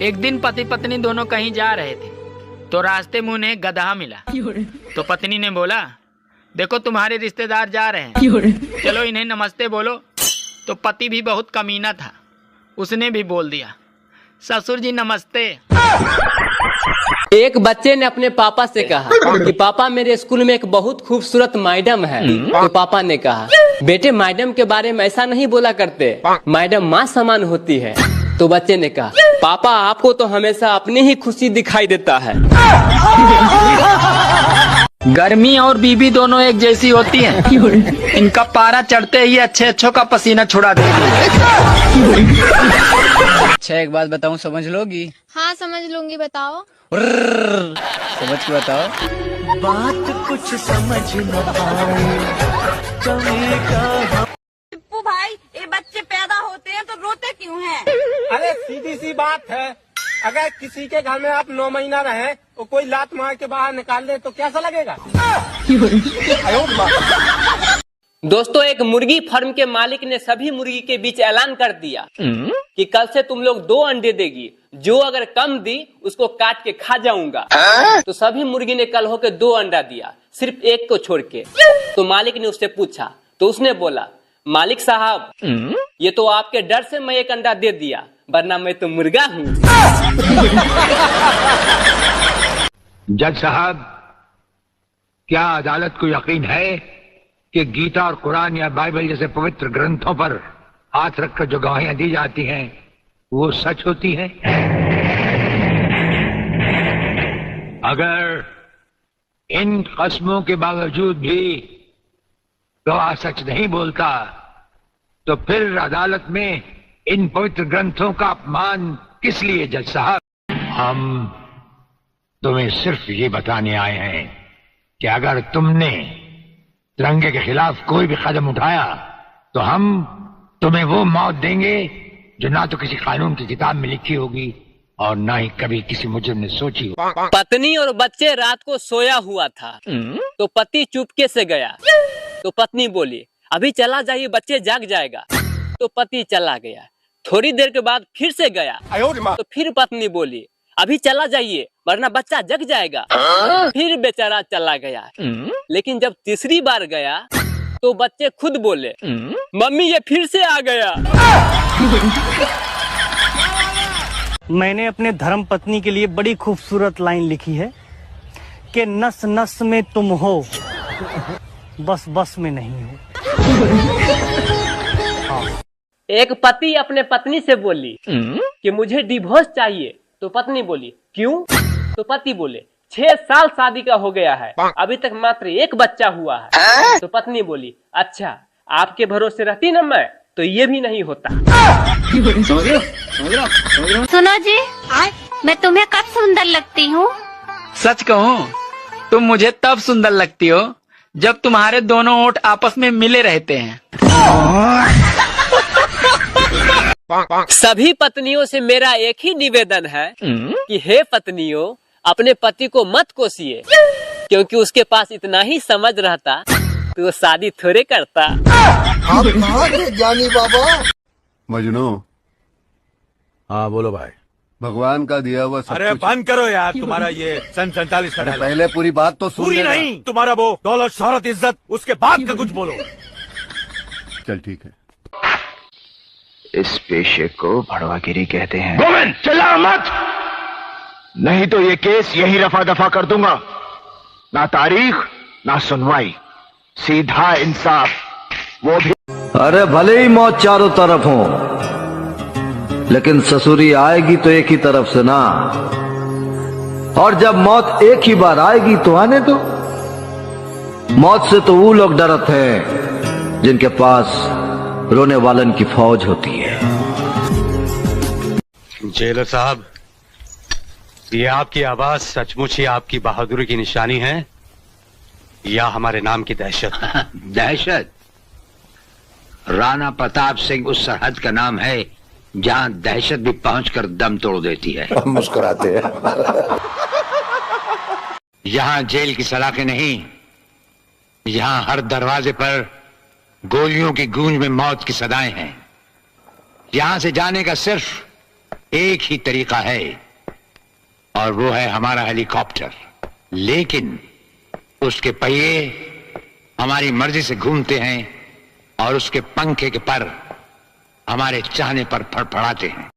एक दिन पति पत्नी दोनों कहीं जा रहे थे तो रास्ते में उन्हें गधा मिला। तो पत्नी ने बोला, देखो तुम्हारे रिश्तेदार जा रहे हैं, चलो इन्हें नमस्ते बोलो। तो पति भी बहुत कमीना था, उसने भी बोल दिया, ससुर जी नमस्ते। एक बच्चे ने अपने पापा से कहा कि पापा मेरे स्कूल में एक बहुत खूबसूरत मैडम है। तो पापा ने कहा, बेटे मैडम के बारे में ऐसा नहीं बोला करते, मैडम माँ समान होती है। तो बच्चे ने कहा, पापा आपको तो हमेशा अपनी ही खुशी दिखाई देता है। गर्मी और बीबी दोनों एक जैसी होती हैं। इनका पारा चढ़ते ही अच्छे अच्छों का पसीना छुड़ा देती है। अच्छा एक बात बताऊं, समझ लोगी? हाँ समझ लूंगी, बताओ। समझ के बताओ। बात कुछ समझ न आए, टिप्पू भाई, ये बच्चे पैदा होते हैं तो रोते क्यों हैं? अरे सीधी सी बात है, अगर किसी के घर में आप 9 महीना रहे तो कोई लात मार के बाहर निकाल दे तो कैसा लगेगा? दोस्तों, एक मुर्गी फार्म के मालिक ने सभी मुर्गी के बीच ऐलान कर दिया कि कल से तुम लोग 2 अंडे देगी, जो अगर कम दी उसको काट के खा जाऊंगा। तो सभी मुर्गी ने कल होकर 2 अंडा दिया, सिर्फ एक को छोड़ के। तो मालिक ने उससे पूछा, तो उसने बोला, मालिक साहब ये तो आपके डर से मैं 1 अंडा दे दिया, वरना मैं तो मुर्गा हूँ। जज साहब, क्या अदालत को यकीन है कि गीता और कुरान या बाइबल जैसे पवित्र ग्रंथों पर हाथ रखकर जो गवाहियां दी जाती हैं वो सच होती हैं? अगर इन कस्मों के बावजूद भी गवाह सच नहीं बोलता तो फिर अदालत में इन पवित्र ग्रंथों का अपमान किस लिए जज साहब? हम तुम्हें सिर्फ ये बताने आए हैं कि अगर तुमने तिरंगे के खिलाफ कोई भी कदम उठाया तो हम तुम्हें वो मौत देंगे जो ना तो किसी कानून की किताब में लिखी होगी और ना ही कभी किसी मुजरिम ने सोची हो। पत्नी और बच्चे रात को सोया हुआ था तो पति चुपके से गया। तो पत्नी बोली, अभी चला जाइए, बच्चे जाग जाएगा। तो पति चला गया। थोड़ी देर के बाद फिर से गया तो फिर पत्नी बोली, अभी चला जाइए वरना बच्चा जग जाएगा। फिर बेचारा चला गया। लेकिन जब तीसरी बार गया तो बच्चे खुद बोले, मम्मी ये फिर से आ गया। मैंने अपने धर्म पत्नी के लिए बड़ी खूबसूरत लाइन लिखी है कि नस नस में तुम हो, बस बस में नहीं हो। एक पति अपने पत्नी से बोली कि मुझे डिवोर्स चाहिए। तो पत्नी बोली, क्यों? तो पति बोले, 6 साल शादी का हो गया है, अभी तक मात्र 1 बच्चा हुआ है। तो पत्नी बोली, अच्छा आपके भरोसे रहती ना मैं तो ये भी नहीं होता। सुनो जी, मैं तुम्हें कब सुंदर लगती हूँ? सच कहूँ, तुम मुझे तब सुंदर लगती हो जब तुम्हारे दोनों होंठ आपस में मिले रहते हैं। सभी पत्नियों से मेरा एक ही निवेदन है कि हे पत्नियों, अपने पति को मत कोसिए, क्योंकि उसके पास इतना ही समझ रहता तो वो शादी थोड़े करता। आप कहाँ थे ज्ञानी बाबा? मजनू। हाँ बोलो भाई। भगवान का दिया हुआ सब अरे बंद करो यार, तुम्हारा ये सन 47 का पहले पूरी बात तो सुन। पूरी नहीं, तुम्हारा वो दौलत शोहरत इज्जत उसके बाद का कुछ बोलो। चल ठीक है। इस पेशे को भड़वागिरी कहते हैं। गोविंद चिल्ला मत, नहीं तो ये केस यही रफा दफा कर दूंगा। ना तारीख ना सुनवाई, सीधा इंसाफ, वो भी। अरे भले ही मौत चारों तरफ हो, लेकिन ससुरी आएगी तो एक ही तरफ से ना। और जब मौत एक ही बार आएगी तो आने दो। मौत से तो वो लोग डरते हैं जिनके पास रोने वालन की फौज होती है। जेलर साहब, ये आपकी आवाज सचमुच ही आपकी बहादुरी की निशानी है या हमारे नाम की दहशत? दहशत? राणा प्रताप सिंह उस सरहद का नाम है जहां दहशत भी पहुंचकर दम तोड़ देती है। मुस्कुराते हैं। यहां जेल की सलाखें नहीं, यहां हर दरवाजे पर गोलियों की गूंज में मौत की सदाएं हैं। यहां से जाने का सिर्फ एक ही तरीका है और वो है हमारा हेलीकॉप्टर। लेकिन उसके पहिए हमारी मर्जी से घूमते हैं और उसके पंखे के पर हमारे चाहने पर फड़फड़ाते हैं।